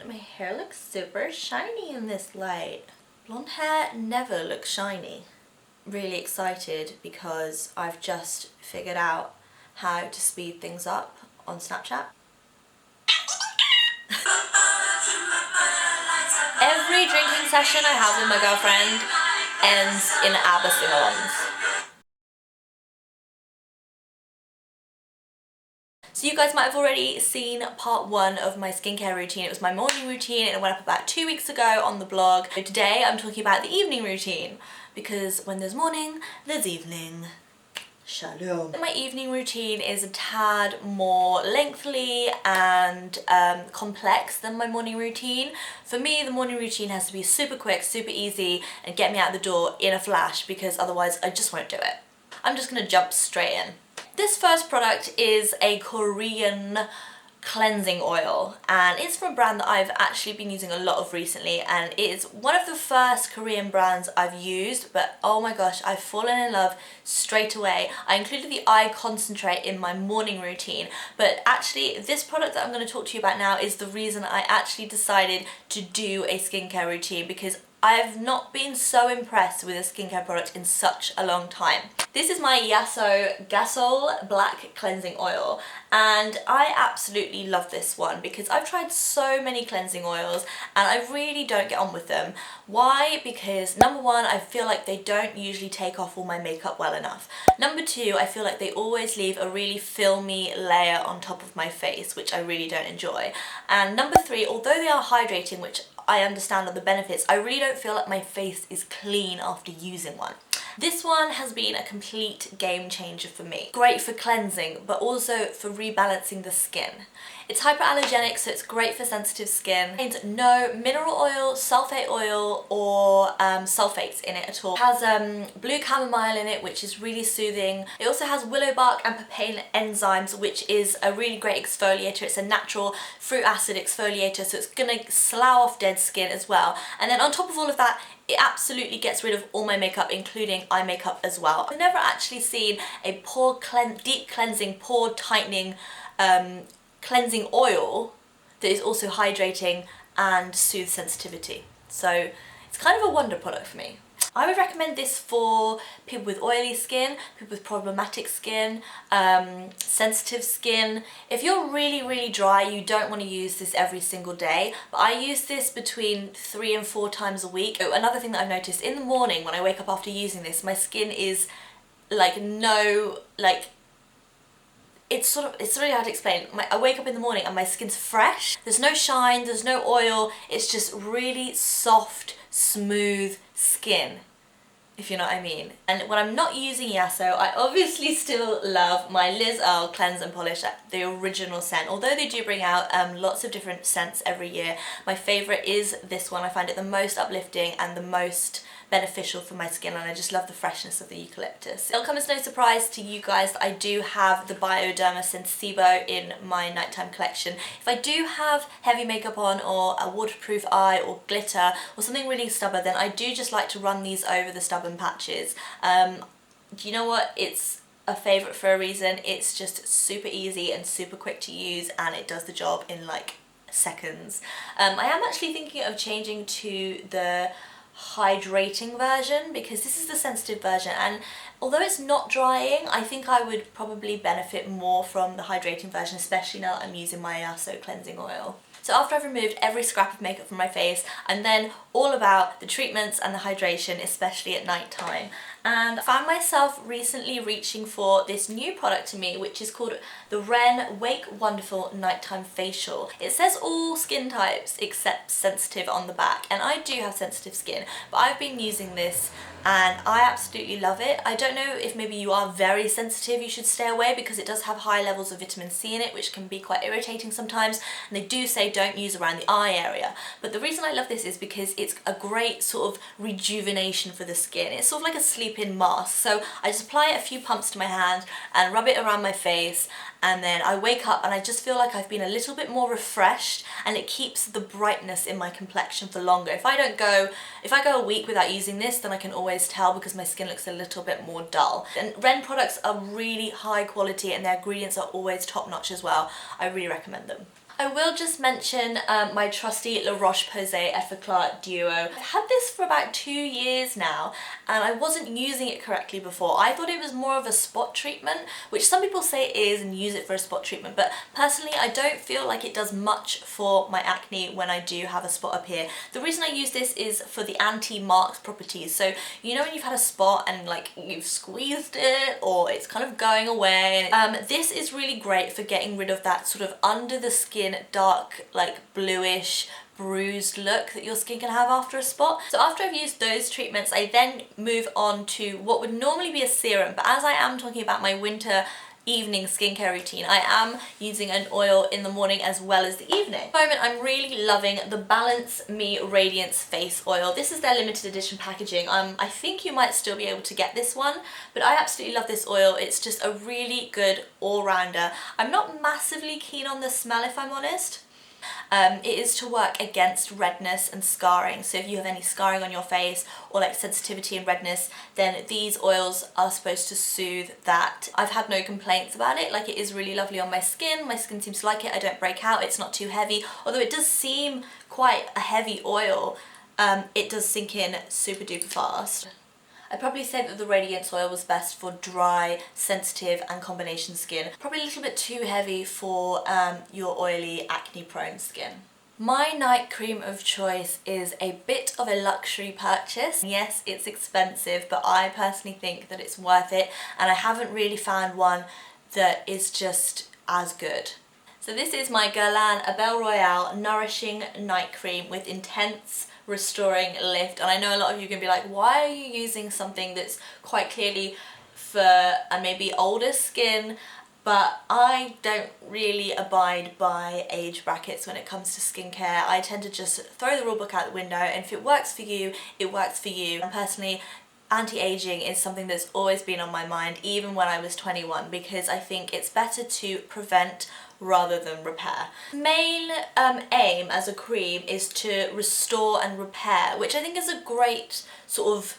My hair looks super shiny in this light. Blonde hair never looks shiny. Really excited because I've just figured out how to speed things up on Snapchat. Every drinking session I have with my girlfriend ends in ABBA sing-alongs. So you guys might have already seen part 1 of my skincare routine. It was my morning routine and it went up about 2 weeks ago on the blog. So today I'm talking about the evening routine because when there's morning, there's evening. Shalom. My evening routine is a tad more lengthy and complex than my morning routine. For me, the morning routine has to be super quick, super easy and get me out the door in a flash because otherwise I just won't do it. I'm just gonna jump straight in. This first product is a Korean cleansing oil and it's from a brand that I've actually been using a lot of recently, and it is one of the first Korean brands I've used, but oh my gosh, I've fallen in love straight away. I included the eye concentrate in my morning routine, but actually this product that I'm going to talk to you about now is the reason I actually decided to do a skincare routine, because I've not been so impressed with a skincare product in such a long time. This is my Ghassoul Black Cleansing Oil, and I absolutely love this one because I've tried so many cleansing oils and I really don't get on with them. Why? Because number one, I feel like they don't usually take off all my makeup well enough. Number two, I feel like they always leave a really filmy layer on top of my face, which I really don't enjoy. And number three, although they are hydrating, which I understand are the benefits, I really don't feel like my face is clean after using one. This one has been a complete game changer for me. Great for cleansing, but also for rebalancing the skin. It's hypoallergenic, so it's great for sensitive skin. It contains no mineral oil, sulfate oil, or sulfates in it at all. It has blue chamomile in it, which is really soothing. It also has willow bark and papain enzymes, which is a really great exfoliator. It's a natural fruit acid exfoliator, so it's gonna slough off dead skin as well. And then on top of all of that, it absolutely gets rid of all my makeup, including eye makeup as well. I've never actually seen a deep cleansing, pore tightening cleansing oil that is also hydrating and soothes sensitivity. So it's kind of a wonder product for me. I would recommend this for people with oily skin, people with problematic skin, sensitive skin. If you're really, really dry, you don't want to use this every single day, but I use this between 3 and 4 times a week. Oh, another thing that I've noticed, in the morning when I wake up after using this, my skin is it's really hard to explain. I wake up in the morning and my skin's fresh. There's no shine, there's no oil, it's just really soft, smooth skin, if you know what I mean. And when I'm not using Ghassoul, I obviously still love my Liz Earle Cleanse and Polish, the original scent. Although they do bring out lots of different scents every year, my favourite is this one. I find it the most uplifting and the most beneficial for my skin, and I just love the freshness of the eucalyptus. It'll come as no surprise to you guys that I do have the Bioderma Sensebo in my nighttime collection. If I do have heavy makeup on, or a waterproof eye, or glitter, or something really stubborn, then I do just like to run these over the stubborn patches. Do you know what? It's a favourite for a reason. It's just super easy and super quick to use, and it does the job in like seconds. I am actually thinking of changing to the hydrating version because this is the sensitive version, and although it's not drying, I think I would probably benefit more from the hydrating version, especially now that I'm using my Ghassoul cleansing oil. So after I've removed every scrap of makeup from my face, I'm then all about the treatments and the hydration, especially at night time. And I found myself recently reaching for this new product to me, which is called the Ren Wake Wonderful Nighttime Facial. It says all skin types except sensitive on the back, and I do have sensitive skin, but I've been using this and I absolutely love it. I don't know if maybe you are very sensitive, you should stay away, because it does have high levels of vitamin C in it, which can be quite irritating sometimes, and they do say don't use around the eye area. But the reason I love this is because it's a great sort of rejuvenation for the skin. It's sort of like a sleep-in mask. So I just apply a few pumps to my hand and rub it around my face, and then I wake up and I just feel like I've been a little bit more refreshed, and it keeps the brightness in my complexion for longer. If I go a week without using this, then I can always tell because my skin looks a little bit more dull. And Ren products are really high quality and their ingredients are always top notch as well. I really recommend them. I will just mention my trusty La Roche-Posay Effaclar Duo. I've had this for about 2 years now and I wasn't using it correctly before. I thought it was more of a spot treatment, which some people say it is and use it for a spot treatment, but personally I don't feel like it does much for my acne when I do have a spot up here. The reason I use this is for the anti-marks properties. So you know when you've had a spot and like you've squeezed it or it's kind of going away, this is really great for getting rid of that sort of under the skin dark like bluish bruised look that your skin can have after a spot. So after I've used those treatments, I then move on to what would normally be a serum, but as I am talking about my winter evening skincare routine, I am using an oil in the morning as well as the evening. At the moment I'm really loving the Balance Me Radiance Face Oil. This is their limited edition packaging. I think you might still be able to get this one, but I absolutely love this oil. It's just a really good all-rounder. I'm not massively keen on the smell if I'm honest. It is to work against redness and scarring, so if you have any scarring on your face or like sensitivity and redness, then these oils are supposed to soothe that. I've had no complaints about it. Like, it is really lovely on my skin seems to like it, I don't break out, it's not too heavy, although it does seem quite a heavy oil. It does sink in super duper fast. I'd probably say that the Radiance oil was best for dry, sensitive and combination skin. Probably a little bit too heavy for your oily, acne-prone skin. My night cream of choice is a bit of a luxury purchase. Yes, it's expensive, but I personally think that it's worth it, and I haven't really found one that is just as good. So this is my Guerlain Abel Royale Nourishing Night Cream with Intense Restoring Lift, and I know a lot of you are going to be like, why are you using something that's quite clearly for a maybe older skin? But I don't really abide by age brackets when it comes to skincare. I tend to just throw the rule book out the window, and if it works for you, it works for you. And personally, anti-aging is something that's always been on my mind, even when I was 21, because I think it's better to prevent rather than repair. Main aim as a cream is to restore and repair, which I think is a great sort of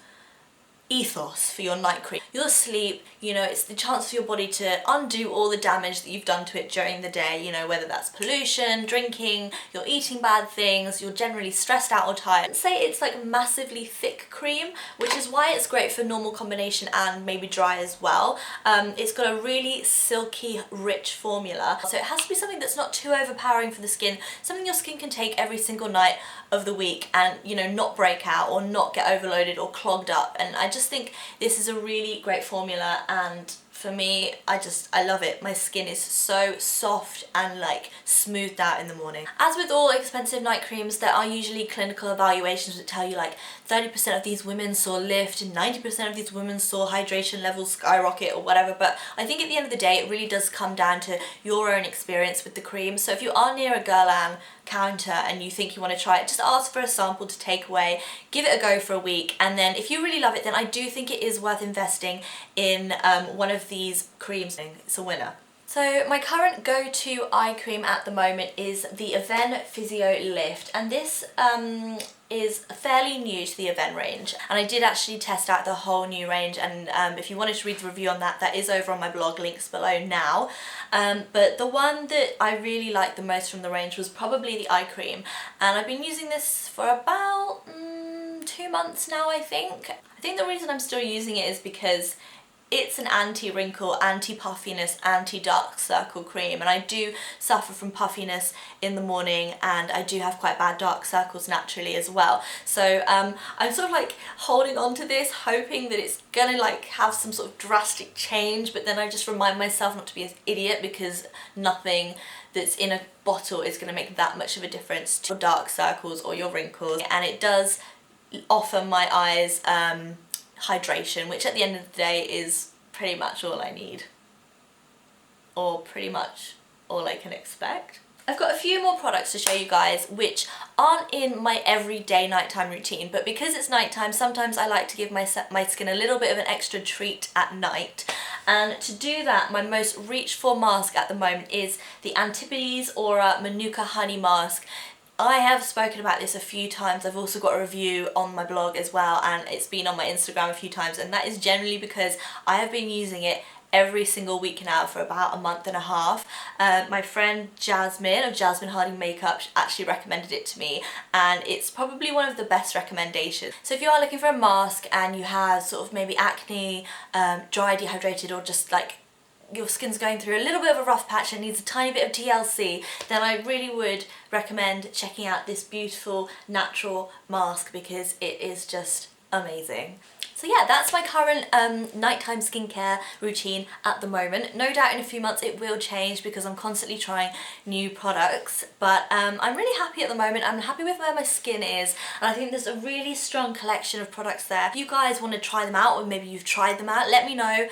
ethos for your night cream. Your sleep, you know, it's the chance for your body to undo all the damage that you've done to it during the day, you know, whether that's pollution, drinking, you're eating bad things, you're generally stressed out or tired. I'd say it's like massively thick cream, which is why it's great for normal combination and maybe dry as well. It's got a really silky, rich formula, so it has to be something that's not too overpowering for the skin, something your skin can take every single night of the week and, you know, not break out or not get overloaded or clogged up. And I just think this is a really great formula, and for me, I love it. My skin is so soft and like smoothed out in the morning. As with all expensive night creams, there are usually clinical evaluations that tell you like 30% of these women saw lift and 90% of these women saw hydration levels skyrocket or whatever, but I think at the end of the day it really does come down to your own experience with the cream. So if you are near a Guerlain counter and you think you want to try it, just ask for a sample to take away, give it a go for a week, and then if you really love it, then I do think it is worth investing in one of these creams. It's a winner. So my current go-to eye cream at the moment is the Aven Physio Lift, and this is fairly new to the Aven range, and I did actually test out the whole new range, and if you wanted to read the review on that, that is over on my blog, links below now. But the one that I really liked the most from the range was probably the eye cream, and I've been using this for about 2 months now, I think. I think the reason I'm still using it is because it's an anti-wrinkle, anti-puffiness, anti-dark circle cream, and I do suffer from puffiness in the morning, and I do have quite bad dark circles naturally as well. So I'm sort of like holding on to this, hoping that it's gonna like have some sort of drastic change, but then I just remind myself not to be an idiot, because nothing that's in a bottle is gonna make that much of a difference to your dark circles or your wrinkles, and it does offer my eyes hydration, which at the end of the day is pretty much all I need, or pretty much all I can expect. I've got a few more products to show you guys which aren't in my everyday nighttime routine, but because it's nighttime, sometimes I like to give my skin a little bit of an extra treat at night. And to do that, my most reached for mask at the moment is the Antipodes Aura Manuka Honey Mask. I have spoken about this a few times. I've also got a review on my blog as well, and it's been on my Instagram a few times, and that is generally because I have been using it every single week now for about a month and a half. My friend Jasmine of Jasmine Harding Makeup actually recommended it to me, and it's probably one of the best recommendations. So if you are looking for a mask and you have sort of maybe acne, dry, dehydrated, or just like your skin's going through a little bit of a rough patch and needs a tiny bit of TLC, then I really would recommend checking out this beautiful natural mask because it is just amazing. So yeah, that's my current nighttime skincare routine at the moment. No doubt in a few months it will change because I'm constantly trying new products, but I'm really happy at the moment. I'm happy with where my skin is, and I think there's a really strong collection of products there. If you guys want to try them out, or maybe you've tried them out, let me know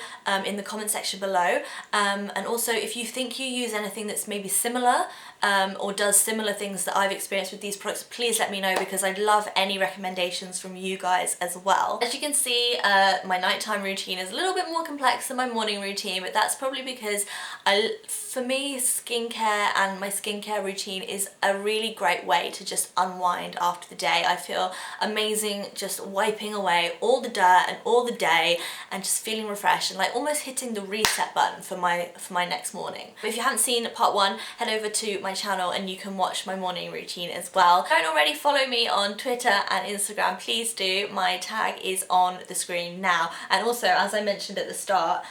in the comment section below. And also, if you think you use anything that's maybe similar or does similar things that I've experienced with these products, please let me know because I'd love any recommendations from you guys as well. As you can see, my nighttime routine is a little bit more complex than my morning routine, but that's probably because for me, skincare and my skincare routine is a really great way to just unwind after the day. I feel amazing just wiping away all the dirt and all the day and just feeling refreshed and like almost hitting the reset button for my next morning. But if you haven't seen part 1, head over to my channel and you can watch my morning routine as well. If you don't already follow me on Twitter and Instagram, please do. My tag is on the screen now, and also, as I mentioned at the start,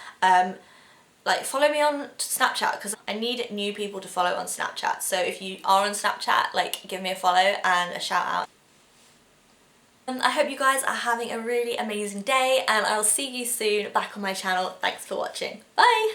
like follow me on Snapchat because I need new people to follow on Snapchat. So if you are on Snapchat, like give me a follow and a shout out. I hope you guys are having a really amazing day, and I'll see you soon back on my channel. Thanks for watching. Bye!